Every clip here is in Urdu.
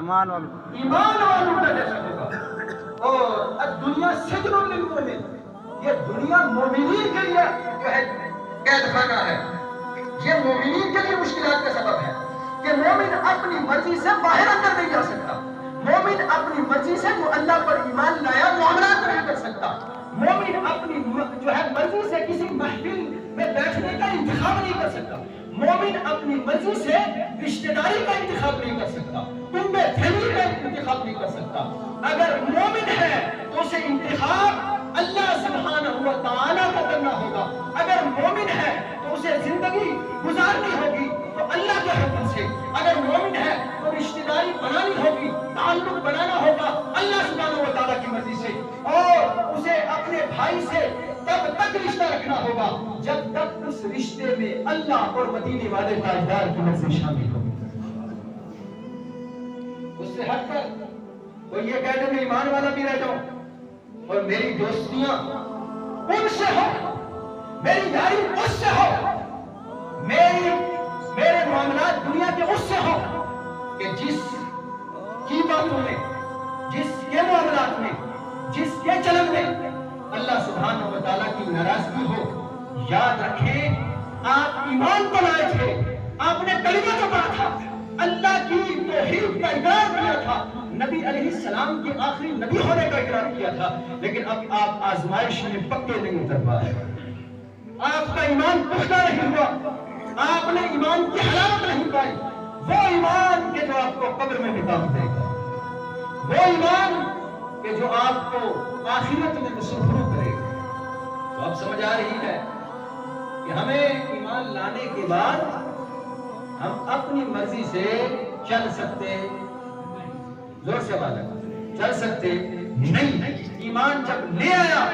ایمان والوں کا جشن ہوگا۔ اور دنیا سجن للمؤمن، یہ دنیا مومنین کے لیے جو ہے قید خانہ ہے، یہ مومنین کے لیے مشکلات کا سبب ہے کہ مومن اپنی مرضی سے باہر اندر نہیں جا سکتا، مومن اپنی مرضی سے جو اللہ پر ایمان لایا معاملات نہیں کر سکتا، مومن اپنی جو ہے مرضی سے کسی محفل میں بیٹھنے کا انتخاب نہیں کر سکتا، مومن اپنی مرضی سے رشتہ داری کا انتخاب نہیں کر سکتا، تم فیملی کا انتخاب نہیں کر سکتا۔ اگر مومن ہے تو اسے انتخاب اللہ سبحانہ و تعالیٰ کا کرنا ہوگا، اگر مومن ہے تو اسے زندگی گزارنی ہوگی تو اللہ کے حکم سے، اگر مومن ہے تو رشتہ داری بنانی ہوگی، تعلق بنانا ہوگا اللہ سبحانہ و تعالیٰ کی مرضی سے، اور اسے اپنے بھائی سے تب تک رشتہ رکھنا ہوگا جب تک اس رشتے میں اللہ اور مدینے والے تاجدار کی مرضی شامل ہوگی۔ اس سے ہٹ کر کوئی یہ کہہ دے میں ایمان والا بھی رہ جاؤں اور میری دوستیاں ان سے ہو، میری یاری اس سے ہو، میرے معاملات دنیا کے اس سے ہو کہ جس کی باتوں میں، جس کے معاملات میں، جس کے چلن میں اللہ سبحانہ و تعالیٰ کی ناراضگی ہو۔ یاد رکھیں آپ ایمان کو لائے تھے، آپ نے کلمہ تو پڑھا تھا، اللہ کی توحید کا اقرار کیا تھا، نبی علیہ السلام کے آخری نبی ہونے کا اقرار کیا تھا، لیکن اب آپ آزمائش میں پکے نہیں اتر پائے، آپ کا ایمان پختہ نہیں ہوا، آپ نے ایمان کی حلاوت نہیں پائی، وہ ایمان کہ جو آپ کو قبر میں نکال دے گا، وہ ایمان کہ جو آپ کو آخرت میں سرخرو کرے گا۔ تو اب سمجھ آ رہی ہے کہ ہمیں ایمان لانے کے بعد ہم اپنی مرضی سے چل سکتے، زور سے بات چل سکتے نہیں۔ ایمان جب لے آیا،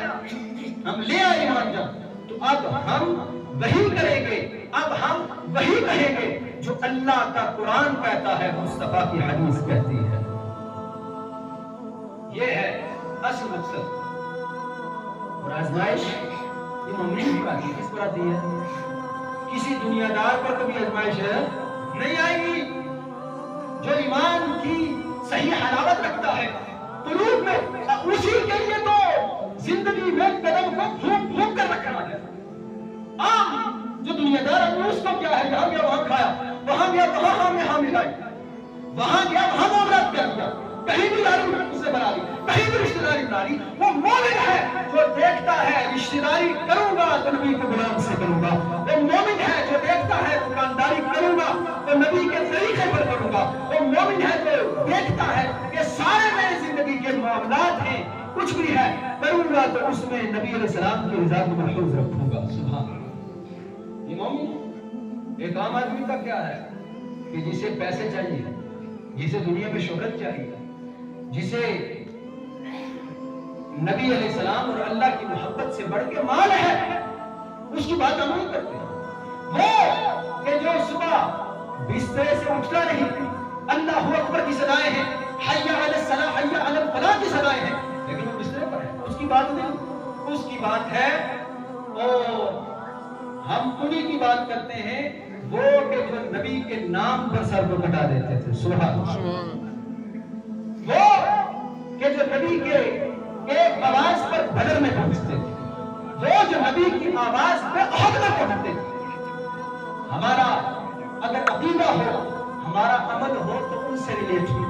ہم لے آئے ایمان جب، تو اب ہم وہی کریں گے، اب ہم وہی کہیں گے جو اللہ کا قرآن کہتا ہے، مصطفیٰ کی حدیث کہتی ہے۔ یہ ہے اصل مقصد۔ اور آزمائش یہ مومن کی بات ہے، کس پر آتی ہے؟ کسی دنیا دار پر کبھی آزمائش نہیں آئے گی۔ جو ایمان کی صحیح حلاوت رکھتا ہے قلوب میں، اسی کے لیے تو زندگی میں قدم کو پھونک پھونک کر رکھنا ہے۔ جو دنیا دار ہے اس کو کیا ہے، یہاں گیا وہاں کھایا، وہاں گیا وہاں ہاں ملائی، وہاں گیا وہاں معاملات کر دیا، کہیں بھی داری سے بنا لی، کہیں بھی رشتہ داری بنا لی۔ وہ مومن ہے جو دیکھتا ہے رشتہ داری کروں گا تو نبی کے غلام سے کروں گا، وہ مومن ہے جو دیکھتا ہے دکانداری کروں گا تو نبی کے طریقے پر کروں گا، وہ مومن ہے جو دیکھتا ہے کہ سارے میری زندگی کے معاملات ہیں، کچھ بھی ہے کروں گا تو اس میں نبی علیہ السلام کی رضا کو محفوظ رکھوں گا۔ سبحان اللہ۔ یہ مومن ایک عام آدمی کا کیا ہے کہ جسے پیسے چاہیے، جسے دنیا میں شہرت چاہیے، جسے نبی علیہ السلام اور اللہ کی محبت سے بڑھ کے مال ہے، اس کی بات ہم نہیں کرتے۔ وہ کہ جو صبح بسترے سے اٹھتا نہیں، اللہ اکبر کی صدائیں ہیں، حی علی الصلاۃ حی علی الفلاح کی صدائیں ہیں، لیکن وہ بسترے پر ہے، اس کی بات نہیں، اس کی بات ہے۔ اور ہم انہی کی بات کرتے ہیں وہ کہ جو نبی کے نام پر سر کو کٹا دیتے تھے۔ سبحان اللہ۔ وہ کہ جو نبی کے ایک آواز پر بدر میں پہنچتے تھے، وہ جو نبی کی آواز پہ احد میں پہنچتے تھے۔ ہمارا اگر عقیدہ ہو، ہمارا عمل ہو تو ان سے ریلیٹ ہو،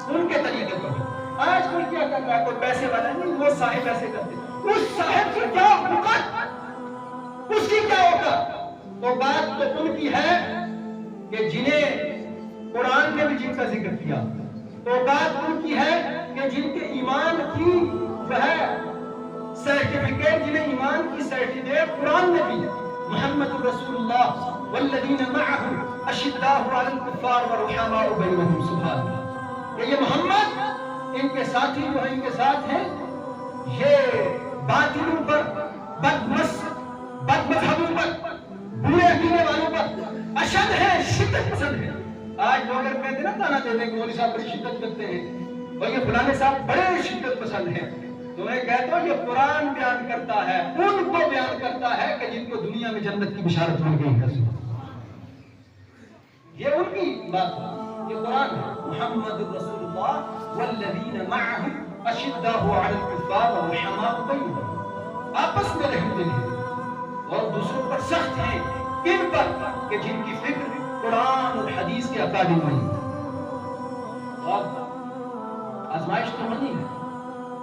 ان کے طریقے پر ہو۔ آج کوئی کیا کر رہا ہے، کوئی پیسے والا نہیں، وہ صاحب ایسے کرتے، اس صاحب کی کیا وقت، اس کی کیا اوقات؟ تو بات تو ان کی ہے کہ جنہیں قرآن نے بھی جن کا ذکر کیا، تو بات ان کی ہے کہ جن کے ایمان کی جو ہے سرٹیفکیٹ، جنہیں ایمان کی سرٹیفکیٹ قرآن نے دی، محمد رسول اللہ والذین معه اشداء علی الکفار ورحماء بینہم۔ سبحان اللہ۔ کہ یہ محمد ان کے ساتھی جو ہیں، ان کے ساتھ ہیں، یہ باطلوں پر، بد مذہبوں پر، برے عقیدے والوں پر اشد ہے، شدت پسند ہے۔ آج لوگ اگر کہتے ہیں نا، تانا دیتے ہیں کہ مولوی صاحب بڑی شدت کرتے ہیں اور یہ فلانے صاحب بڑے شدت پسند ہیں، تو میں کہتا ہوں یہ قرآن بیان کرتا ہے، ان کو بیان کرتا ہے کہ جن کو دنیا میں جنت کی بشارت مل گئی ہے۔ یہ ان کی بات ہے۔ یہ قرآن ہے، محمد رسول اللہ والذین معه اشداء علی الکفار رحماء بینہم، آپس میں رحم دل ہیں اور دوسروں پر سخت ہیں، ان پر کہ جن کی فکر قرآن اور حدیث کے اکابر نہیں۔ اور آزمائش تو نہیں ہے،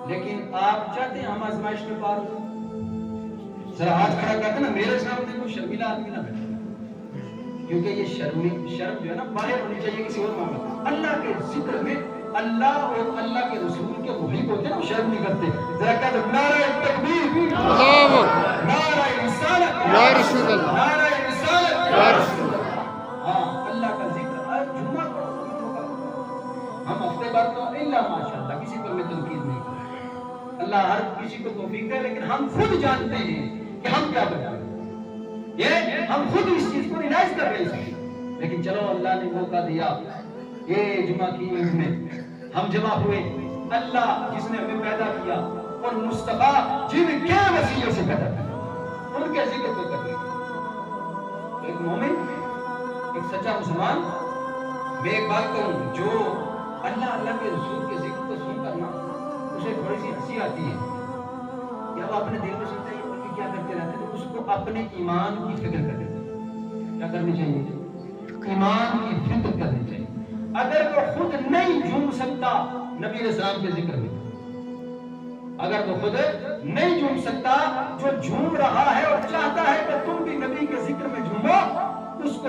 لیکن آپ چاہتے ہیں ہم آزمائش میں پار ہوں؟ ذرا ہاتھ کھڑا کرتے نا، میرے سامنے کوئی شرمیلا آدمی نہ بیٹھے، کیونکہ یہ شرم جو ہے نا باہر ہونی چاہیے کسی اور معاملے۔ اللہ کے ذکر میں اللہ اور اللہ کے رسول کے محب ہوتے ہیں، وہ شرم نہیں کرتے۔ ذرا کہہ دو نعرہ تکبیر، نعرہ رسالت، نعرہ رسالت، نعرہ رسالت۔ ہاں، اللہ کا ذکر جمعہ پڑھو، ہم ہفتے بعد تو اللہ ماشاءاللہ کسی پر میں تنقید نہیں کرتا، اللہ ہر کسی کو توفیق دے، لیکن ہم خود جانتے ہیں کہ ہم کیا کرتے ہیں، یہ ہم خود اس چیز کو ریلائز کر رہے ہیں، لیکن چلو اللہ نے موقع دیا، یہ جمعہ کی عید میں ہم جمع ہوئے، اللہ جس نے ہمیں پیدا کیا اور مصطفیٰ جن کے وسیلے سے پیدا کیا، ان کے ذکر کو کر رہے ہیں۔ ایک مومن، ایک سچا مسلمان، میں ایک بات کہوں، جو اللہ کے رسول کے ذکر کو سن کر نا اسے تھوڑی سی ہنسی آتی ہے کہ وہ اپنے دل میں سوچتا ہے کہ کیا کرتے رہتے ہیں، تو اس کو اپنے ایمان کی فکر کرتے ہیں۔ کیا کرنی چاہیے؟ ایمان کی فکر کرنی چاہیے۔ اگر وہ خود نہیں جھوم سکتا نبی علیہ السلام کے ذکر میں، اگر وہ خود نہیں جھوم سکتا، جو جھوم رہا ہے اور چاہتا ہے کہ تم بھی نبی کے ذکر میں جھومو، اس کو